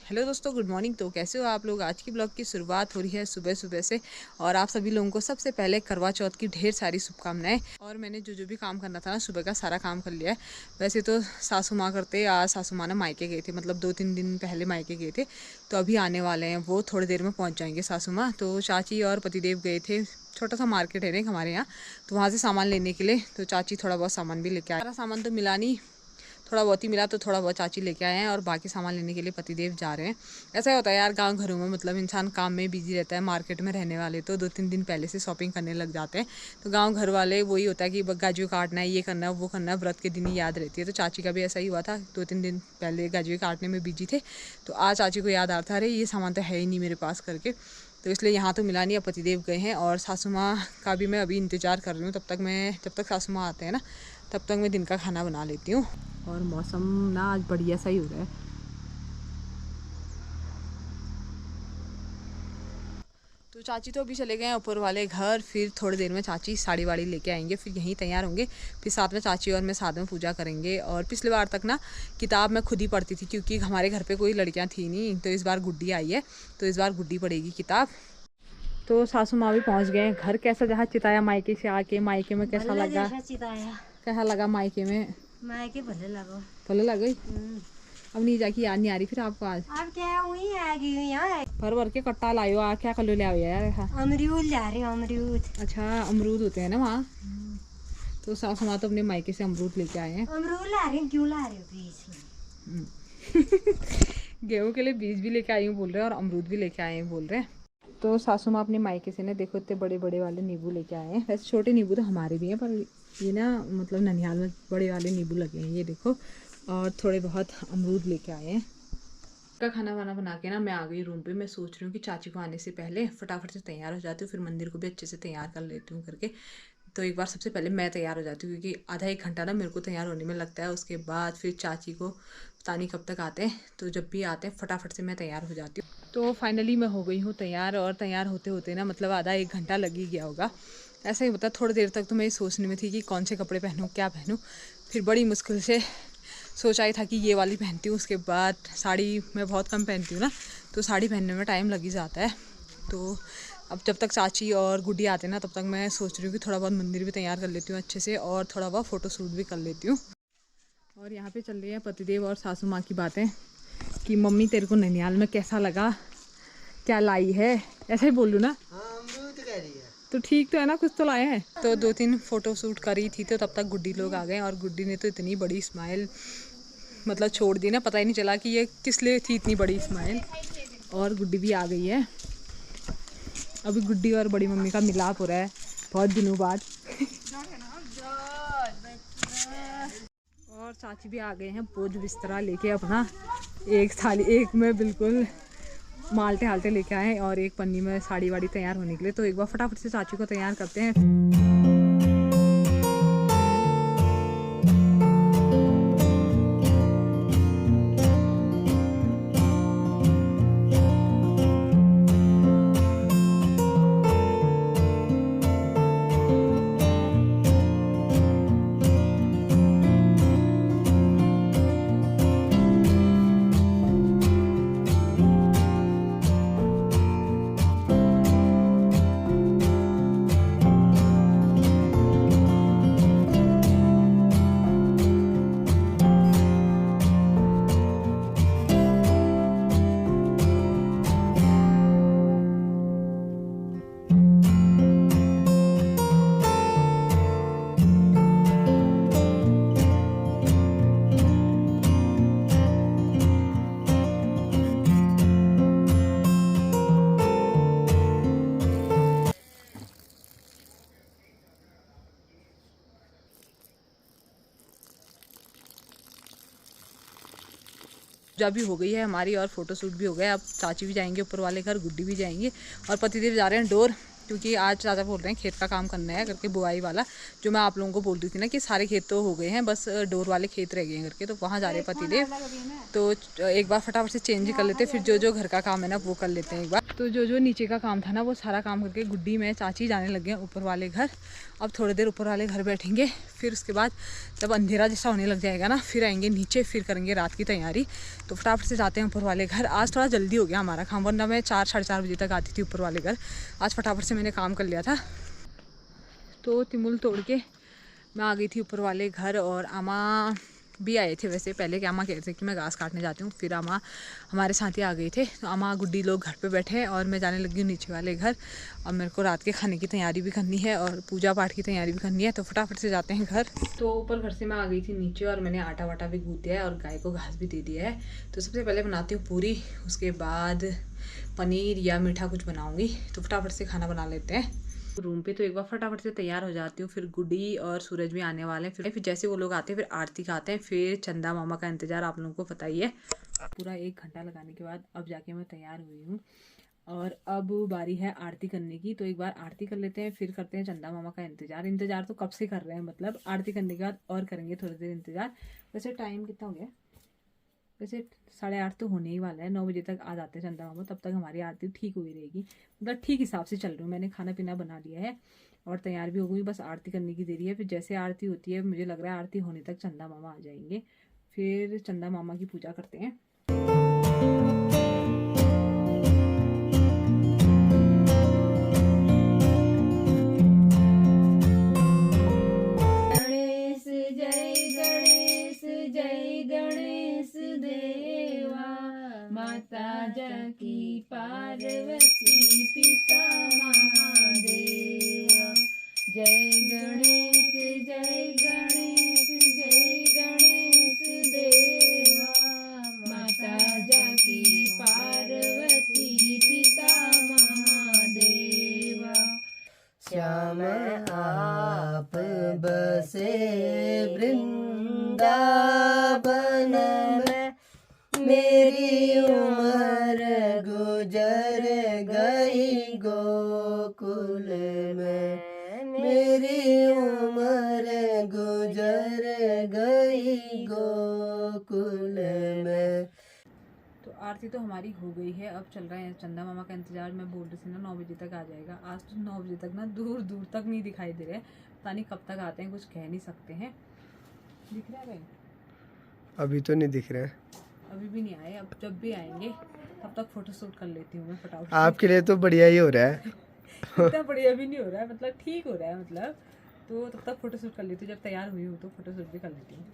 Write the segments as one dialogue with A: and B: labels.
A: Hello दोस्तों, good morning. तो कैसे हो आप लोग। आज की ब्लॉग की शुरुआत हो रही है सुबह सुबह से और आप सभी लोगों को सबसे पहले करवा चौथ की ढेर सारी शुभकामनाएं। और मैंने जो भी काम करना था ना सुबह का सारा काम कर लिया है। वैसे तो सासू माँ करते, आज सासू माँ ना मायके गए थे, मतलब 2-3 दिन पहले मायके गए थे, तो अभी आने वाले हैं। वो थोड़ी देर में पहुँच जाएंगे सासू माँ। तो चाची और पतिदेव गए थे, छोटा सा मार्केट है ना हमारे यहाँ, तो वहाँ से सामान लेने के लिए। तो चाची थोड़ा बहुत सामान भी लेके आए। सारा सामान तो मिला नहीं, थोड़ा बहुत ही मिला, तो थोड़ा बहुत चाची लेके आए हैं और बाकी सामान लेने के लिए पतिदेव जा रहे हैं। ऐसा होता है यार गांव घरों में, मतलब इंसान काम में बिजी रहता है। मार्केट में रहने वाले तो 2-3 दिन पहले से शॉपिंग करने लग जाते हैं। तो गांव घर वाले वही होता है कि गाजू काटना है, ये करना है, वो करना है, व्रत के दिन ही याद रहती है। तो चाची का भी ऐसा ही हुआ था, 2-3 दिन पहले गाजू काटने में बिजी थे। तो आज चाची को याद आ रहा था, अरे ये सामान तो है ही नहीं मेरे पास करके। तो इसलिए यहाँ तो मिला नहीं। अब पतिदेव गए हैं और सासू माँ का भी मैं अभी इंतज़ार कर रही हूँ। जब तक सासू माँ आते हैं ना, तब तक मैं दिन का खाना बना लेती हूँ। और मौसम ना आज बढ़िया सा ही हो रहा है। तो चाची तो अभी चले गए हैं ऊपर वाले घर। फिर थोड़ी देर में चाची साड़ी वाड़ी लेके आएंगे, फिर यहीं तैयार होंगे। फिर साथ में चाची और मैं साथ में पूजा करेंगे। और पिछली बार तक ना किताब मैं खुद ही पढ़ती थी, क्योंकि हमारे घर पे कोई लड़कियां थी नहीं। तो इस बार गुड्डी आई है, तो इस बार गुड्डी पढ़ेगी किताब। तो सासू माँ भी पहुँच गए हैं घर। कैसा जहाँ चिताया मायके से आके, मायके में कैसा लगा, कैसा लगा मायके में?
B: मायके भले लगो,
A: भले लग गई। अब नहीं जाके याद नहीं आ रही फिर आपको आज?
B: अब क्या हुई आएगी यहाँ।
A: भर भर के कट्टा लायो, आ क्या कलो ले आओ यार।
B: अमरूद ला रही हूँ, अमरूद।
A: अच्छा, अमरूद होते हैं ना वहाँ। तो सासू माँ तो अपने मायके से अमरूद लेके आए हैं।
B: अमरूद ला रही हूँ, क्यों ला रही हूँ बीज?
A: गेहूँ के लिए बीज भी लेके आई हूँ बोल रहे हैं, और अमरूद भी लेके आए हैं बोल रहे हैं। तो सासू माँ अपने मायके से ना देखो इतने बड़े बड़े वाले नींबू लेके आए हैं। वैसे छोटे नींबू तो हमारे भी हैं, पर ये ना मतलब ननिहाल में बड़े वाले नींबू लगे हैं, ये देखो। और थोड़े बहुत अमरूद लेके आए हैं। का खाना वाना बना के ना मैं आ गई रूम पे। मैं सोच रही हूँ कि चाची को आने से पहले फटाफट से तैयार हो जाती हूँ, फिर मंदिर को भी अच्छे से तैयार कर लेती हूँ करके। तो एक बार सबसे पहले मैं तैयार हो जाती हूँ, क्योंकि आधा 1 घंटा ना मेरे को तैयार होने में लगता है। उसके बाद फिर चाची को पता नहीं कब तक आते हैं, तो जब भी आते हैं फटाफट से मैं तैयार हो जाती हूँ। तो फाइनली मैं हो गई हूँ तैयार। और तैयार होते होते ना मतलब आधा 1 घंटा लग ही गया होगा। ऐसा ही होता, थोड़ी देर तक तो मैं ये सोचने में थी कि कौन से कपड़े पहनूँ, क्या पहनूँ। फिर बड़ी मुश्किल से सोचा ही था कि ये वाली पहनती हूँ। उसके बाद साड़ी मैं बहुत कम पहनती हूँ ना, तो साड़ी पहनने में टाइम लग ही जाता है। तो अब जब तक चाची और गुड्डी आते हैं ना, तब तक मैं सोच रही हूँ कि थोड़ा बहुत मंदिर भी तैयार कर लेती हूँ अच्छे से, और थोड़ा बहुत फ़ोटो शूट भी कर लेती हूँ। और यहाँ पे चल रही है पतिदेव और सासू माँ की बातें कि मम्मी तेरे को ननिहाल में कैसा लगा, क्या लाई है, ऐसा ही बोल लूँ ना।
B: अमरूद कह रही है
A: तो ठीक तो है ना, कुछ तो लाए हैं। तो 2-3 फ़ोटो शूट करी थी, तो तब तक गुड्डी लोग आ गए। और गुड्डी ने तो इतनी बड़ी स्माइल मतलब छोड़ दी ना, पता ही नहीं चला कि ये किस लिए थी इतनी बड़ी स्माइल। और गुड्डी भी आ गई है। अभी गुड्डी और बड़ी मम्मी का मिलाप हो रहा है बहुत दिनों बाद। और चाची भी आ गए हैं बोझ बिस्तरा लेके अपना। एक थाली, एक में बिल्कुल माल्टे हाल्टे लेके आए, और एक पन्नी में साड़ी वाड़ी तैयार होने के लिए। तो एक बार फटाफट से चाची को तैयार करते हैं। पूजा भी हो गई है हमारी, और फोटो शूट भी हो गया। अब चाची भी जाएंगे ऊपर वाले घर, गुड्डी भी जाएंगे, और पतिदेव जा रहे हैं डोर। क्योंकि आज ज़्यादा बोल रहे हैं खेत का काम करना है करके, बुआई वाला। जो मैं आप लोगों को बोल रही थी ना कि सारे खेत तो हो गए हैं, बस डोर वाले खेत रह गए हैं करके, तो वहाँ जा रहे पतिदेव। तो एक बार फटाफट से चेंज कर लेते, फिर जो जो घर का काम है ना वो कर लेते हैं एक बार। तो जो जो नीचे का काम था ना वो सारा काम करके गुड्डी में चाची जाने लगे हैं ऊपर वाले घर। अब थोड़ी देर ऊपर वाले घर बैठेंगे, फिर उसके बाद जब अंधेरा जैसा होने लग जाएगा ना फिर आएंगे नीचे, फिर करेंगे रात की तैयारी। तो फटाफट से जाते हैं ऊपर वाले घर। आज थोड़ा जल्दी हो गया हमारा काम, वरना मैं 4 साढ़े 4 बजे तक आती थी ऊपर वाले घर। आज फटाफट से मैंने काम कर लिया था। तो तिमुल तोड़ के मैं आ गई थी ऊपर वाले घर, और आमा भी आए थे वैसे पहले, कि आमा कह रहे थे कि मैं घास काटने जाती हूँ। फिर आमा हमारे साथ ही आ गए थे। तो आमा गुड्डी लोग घर पे बैठे हैं और मैं जाने लगी हूँ नीचे वाले घर। और मेरे को रात के खाने की तैयारी भी करनी है और पूजा पाठ की तैयारी भी करनी है, तो फटाफट से जाते हैं घर। तो ऊपर घर से मैं आ गई थी नीचे, और मैंने आटा वाटा भी गूँथ दिया है और गाय को घास भी दे दिया है। तो सबसे पहले बनाती हूँ पूरी, उसके बाद पनीर या मीठा कुछ बनाऊँगी। तो फटाफट से खाना बना लेते हैं रूम पे। तो एक बार फटाफट से तैयार हो जाती हूँ। फिर गुड्डी और सूरज भी आने वाले हैं। फिर जैसे वो लोग आते हैं फिर आरती खाते हैं, फिर चंदा मामा का इंतज़ार आप लोगों को पता ही है। पूरा 1 घंटा लगाने के बाद अब जाके मैं तैयार हुई हूँ, और अब बारी है आरती करने की। तो एक बार आरती कर लेते हैं, फिर करते हैं चंदा मामा का इंतज़ार तो कब से कर रहे हैं, मतलब आरती करने के बाद और करेंगे थोड़ी देर इंतज़ार। वैसे टाइम कितना हो गया, वैसे 8:30 तो होने ही वाला है, 9 बजे तक आ जाते हैं चंदा मामा, तब तक हमारी आरती ठीक हुई रहेगी। मतलब ठीक हिसाब से चल रही हूँ, मैंने खाना पीना बना लिया है और तैयार भी हो गई, बस आरती करने की देरी है। फिर जैसे आरती होती है, मुझे लग रहा है आरती होने तक चंदा मामा आ जाएंगे, फिर चंदा मामा की पूजा करते हैं।
C: की पार्वती पिता महादेवा, जय गणेश जय गणेश जय गणेश देवा, माता जाकी पार्वती पिता महादेवा।
B: श्याम आप बसे वृंदावन में, मेरी उम्र गुजर गई गोकुल में, मेरी उम्र गुजर गई गोकुल में।
A: तो आरती तो हमारी हो गई है, अब चल रहा है चंदा मामा का इंतज़ार। मैं बोल रही थी ना 9 बजे तक आ जाएगा, आज तो 9 बजे तक ना दूर दूर तक नहीं दिखाई दे रहे। पता नहीं कब तक आते हैं, कुछ कह नहीं सकते हैं। दिख रहा है भाई?
D: अभी तो नहीं दिख रहे हैं,
A: अभी भी नहीं आए। अब जब भी आएंगे तब तक फोटो शूट कर लेती हूँ मैं फटाफट।
D: आपके लिए तो बढ़िया ही हो रहा है।
A: इतना बढ़िया भी नहीं हो रहा है, मतलब ठीक हो रहा है, मतलब। तो तब तक फोटो शूट कर लेती हूँ, जब तैयार हुई हूँ तो फोटो शूट भी कर लेती हूँ।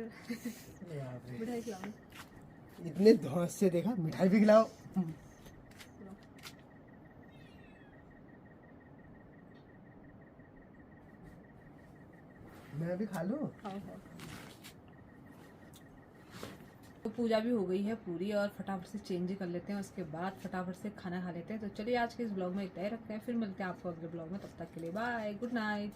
A: मिठाई खिलाओ।
B: इतने धौस से देखा, मिठाई भी खिलाओ। मैं भी खा लूं।
A: तो पूजा भी हो गई है पूरी और फटाफट से चेंज कर लेते हैं, उसके बाद फटाफट से खाना खा लेते हैं। तो चलिए आज के इस ब्लॉग में इतना ही रखते हैं, फिर मिलते हैं आपको अगले ब्लॉग में। तब तक के लिए बाय, गुड नाइट।